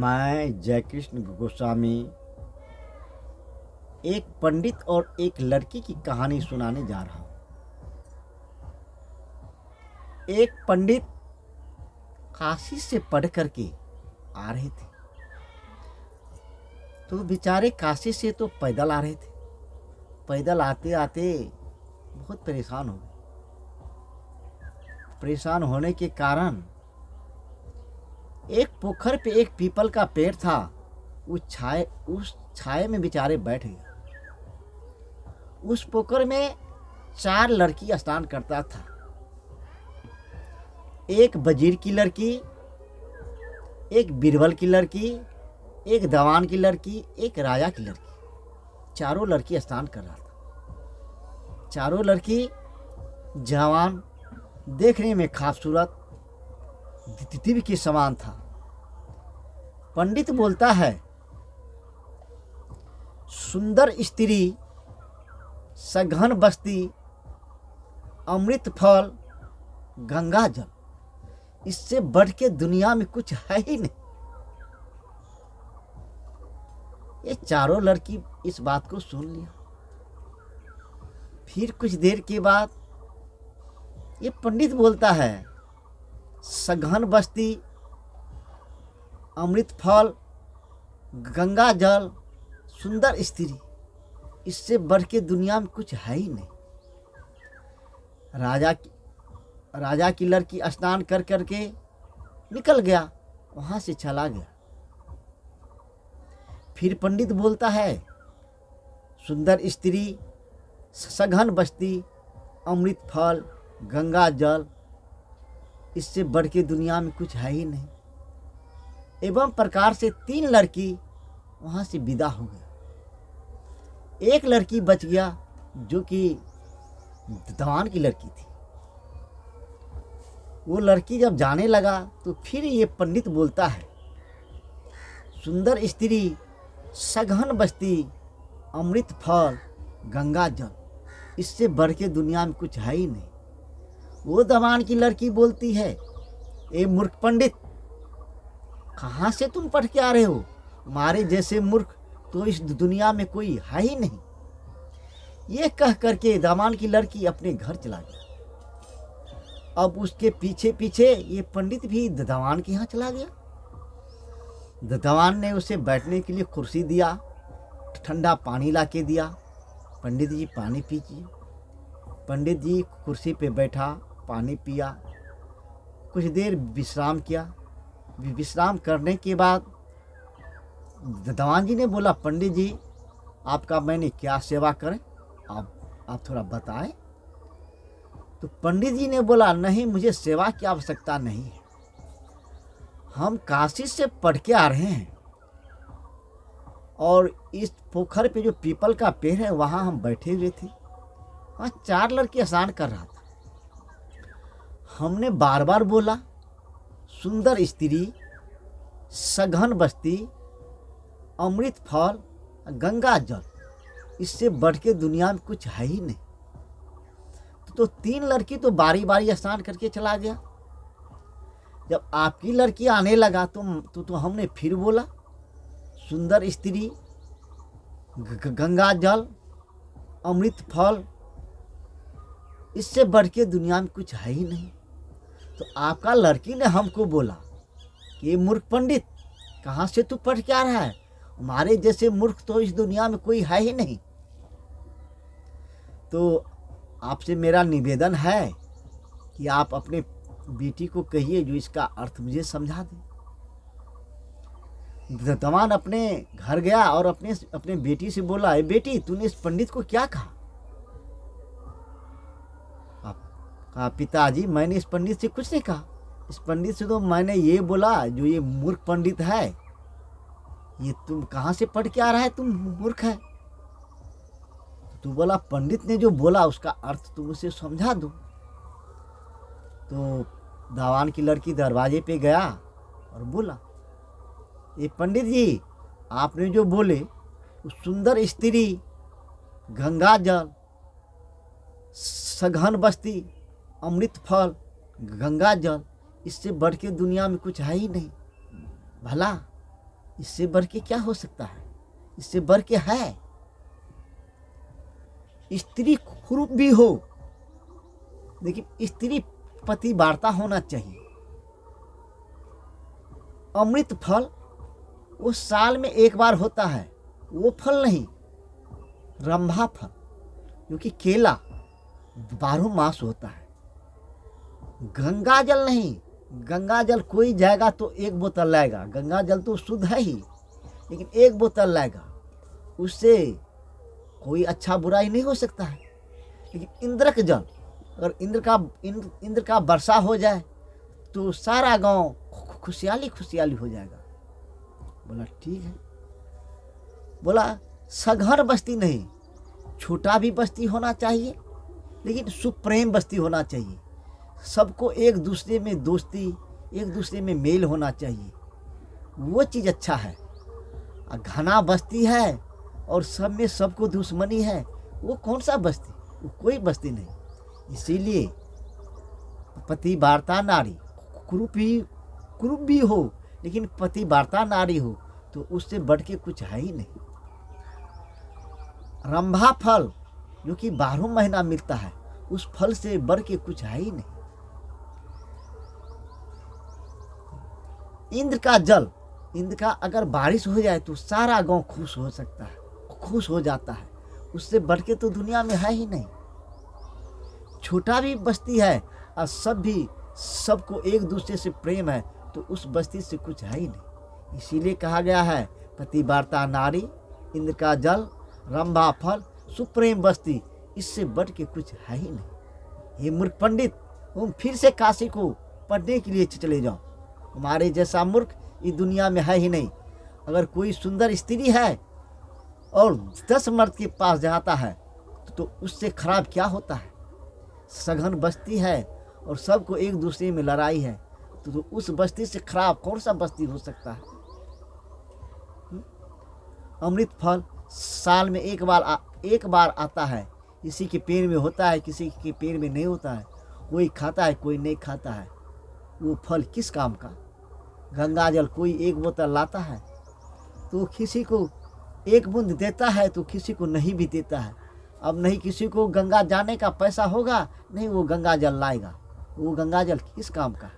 मैं जयकृष्ण गोस्वामी एक पंडित और एक लड़की की कहानी सुनाने जा रहा हूँ। एक पंडित काशी से पढ़ करके आ रहे थे, तो बेचारे काशी से तो पैदल आ रहे थे। पैदल आते आते बहुत परेशान हो गए। परेशान होने के कारण एक पोखर पे एक पीपल का पेड़ था, उस छाए में बेचारे बैठ गए। उस पोखर में 4 लड़की स्नान करता था। एक वजीर की लड़की, एक बीरबल की लड़की, एक दवान की लड़की, एक राजा की लड़की। चारों लड़की स्नान कर रहा था। चारों लड़की जवान, देखने में खूबसूरत, दिव्य के समान था। पंडित बोलता है, सुंदर स्त्री, सघन बस्ती, अमृत फल, गंगा जल, इससे बढ़ के दुनिया में कुछ है ही नहीं। ये चारों लड़की इस बात को सुन लिया। फिर कुछ देर के बाद ये पंडित बोलता है, सघन बस्ती, अमृत फल, गंगा जल, सुंदर स्त्री, इससे बढ़ के दुनिया में कुछ है ही नहीं। राजा की लड़की स्नान कर करके निकल गया, वहां से चला गया। फिर पंडित बोलता है, सुंदर स्त्री, सघन बस्ती, अमृत फल, गंगा जल, इससे बढ़ के दुनिया में कुछ है ही नहीं। एवं प्रकार से 3 लड़की वहां से विदा हो गई। एक लड़की बच गया, जो कि दवान की लड़की थी। वो लड़की जब जाने लगा तो फिर ये पंडित बोलता है, सुंदर स्त्री, सघन बस्ती, अमृत फल, गंगा जल, इससे बढ़ के दुनिया में कुछ है ही नहीं। वो दवान की लड़की बोलती है, ए मूर्ख पंडित, कहाँ से तुम पढ़ के आ रहे हो? हमारे जैसे मूर्ख तो इस दुनिया में कोई है ही नहीं। ये कह करके दवान की लड़की अपने घर चला गया। अब उसके पीछे पीछे ये पंडित भी दवान के यहाँ चला गया। दवान ने उसे बैठने के लिए कुर्सी दिया, ठंडा पानी ला के दिया। पंडित जी पानी पीजिए। पंडित जी कुर्सी पे बैठा, पानी पिया, कुछ देर विश्राम किया। विश्राम करने के बाद दवान जी ने बोला, पंडित जी, आपका मैंने क्या सेवा करें, आप थोड़ा बताएं। तो पंडित जी ने बोला, नहीं, मुझे सेवा की आवश्यकता नहीं है। हम काशी से पढ़ के आ रहे हैं और इस पोखर पे जो पीपल का पेड़ है वहाँ हम बैठे हुए थे। वहाँ 4 लड़के स्नान कर रहा था। हमने बार बार बोला, सुंदर स्त्री, सघन बस्ती, अमृत फल, गंगा जल, इससे बढ़ के दुनिया में कुछ है ही नहीं। तो 3 लड़की तो बारी बारी स्नान करके चला गया। जब आपकी लड़की आने लगा तो हमने फिर बोला, सुंदर स्त्री, गंगा जल, अमृत फल, इससे बढ़ के दुनिया में कुछ है ही नहीं। तो आपका लड़की ने हमको बोला कि मूर्ख पंडित, कहाँ से तू पढ़ के आ रहा है? हमारे जैसे मूर्ख तो इस दुनिया में कोई है ही नहीं। तो आपसे मेरा निवेदन है कि आप अपने बेटी को कहिए जो इसका अर्थ मुझे समझा दे। दवान अपने घर गया और अपने बेटी से बोला, ए बेटी, तूने इस पंडित को क्या कहा? कहा, पिताजी, मैंने इस पंडित से कुछ नहीं कहा। इस पंडित से तो मैंने ये बोला, जो ये मूर्ख पंडित है, ये तुम कहाँ से पढ़ के आ रहा है, तुम मूर्ख है। तो बोला, पंडित ने जो बोला उसका अर्थ तुम उसे समझा दो। तो दवान की लड़की दरवाजे पे गया और बोला, ये पंडित जी, आपने जो बोले, उस सुंदर स्त्री, गंगा जल, सघन बस्ती, अमृत फल, गंगा जल, इससे बढ़ के दुनिया में कुछ है ही नहीं। भला इससे बढ़ के क्या हो सकता है? इससे बढ़ के है स्त्री कुरूप भी हो, लेकिन स्त्री पतिव्रता होना चाहिए। अमृत फल वो साल में एक बार होता है, वो फल नहीं, रंभा फल, क्योंकि केला 12 मास होता है। गंगा जल नहीं, गंगा जल कोई जाएगा तो 1 बोतल लाएगा, गंगा जल तो शुद्ध है ही, लेकिन 1 बोतल लाएगा, उससे कोई अच्छा बुराई नहीं हो सकता है। लेकिन इंद्र का जल, अगर इंद्र का वर्षा हो जाए तो सारा गांव खुशहाली खुशहाली हो जाएगा। बोला ठीक है। बोला सघन बस्ती नहीं, छोटा भी बस्ती होना चाहिए, लेकिन सुप्रेम बस्ती होना चाहिए। सबको एक दूसरे में दोस्ती, एक दूसरे में मेल होना चाहिए, वो चीज़ अच्छा है। घना बस्ती है और सब में सबको दुश्मनी है, वो कौन सा बस्ती? वो कोई बस्ती नहीं। इसीलिए पतिव्रता नारी कुरूप भी हो, लेकिन पतिव्रता नारी हो तो उससे बढ़ के कुछ है ही नहीं। रंभा फल जो कि 12 महीना मिलता है, उस फल से बढ़ के कुछ है ही नहीं। इंद्र का जल, इंद्र का अगर बारिश हो जाए तो सारा गांव खुश हो सकता है, खुश हो जाता है, उससे बढ़ के तो दुनिया में है ही नहीं। छोटा भी बस्ती है और सबको एक दूसरे से प्रेम है तो उस बस्ती से कुछ है ही नहीं। इसीलिए कहा गया है पतिव्रता नारी, इंद्र का जल, रंभा फल, सुप्रेम बस्ती, इससे बढ़ के कुछ है ही नहीं। ये मूर्ख पंडित, तुम फिर से काशी को पढ़ने के लिए चले जाओ, हमारे जैसा मूर्ख इस दुनिया में है ही नहीं। अगर कोई सुंदर स्त्री है और 10 मर्द के पास जाता है तो उससे खराब क्या होता है? सघन बस्ती है और सबको एक दूसरे में लड़ाई है, तो उस बस्ती से खराब कौन सा बस्ती हो सकता है? अमृत फल साल में एक बार आता है, किसी के पेड़ में होता है, किसी के पेड़ में नहीं होता है, कोई खाता है कोई नहीं खाता है। वो फल किस काम का? गंगा जल कोई 1 बोतल लाता है तो किसी को 1 बूंद देता है तो किसी को नहीं भी देता है। अब नहीं किसी को गंगा जाने का पैसा होगा, नहीं वो गंगा जल लाएगा, वो गंगा जल किस काम का?